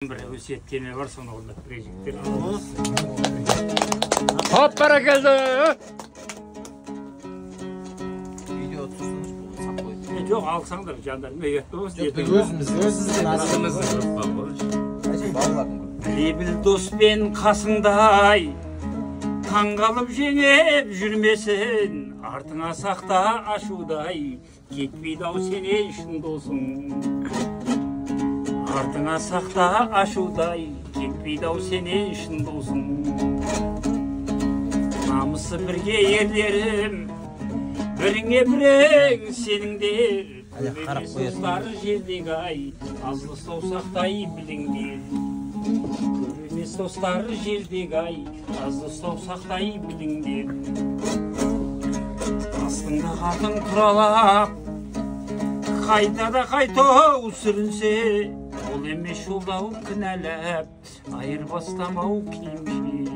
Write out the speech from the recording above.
Bir ösiyetkene var sonra orada projektler. Hop barakallah. Video otursunuz bu saplayın. Yok alsanlar jandarma yetmez diye. Özümüzün aslımızı. Bilebil dost ben kasınday. Tangalıp jengep jürmesin. Артыңа сақта ашудай. Кетпейді ау сене шын досың. Артыңа сақта ашудай. Кетпейді ау сене шын досың. Намысы бірге ерлерім. Біріңе бірең сеніңдер. Сөздары желдегі ай. Азлы саусақтай біліңдер. Көбемес достары желдегі ай. Азлы саусақтай біліңдер. Астыңда қатын тұралап, қайта да қайтау сүрінсе, ол емес жолдау кінәләп, айырбастамау киімше.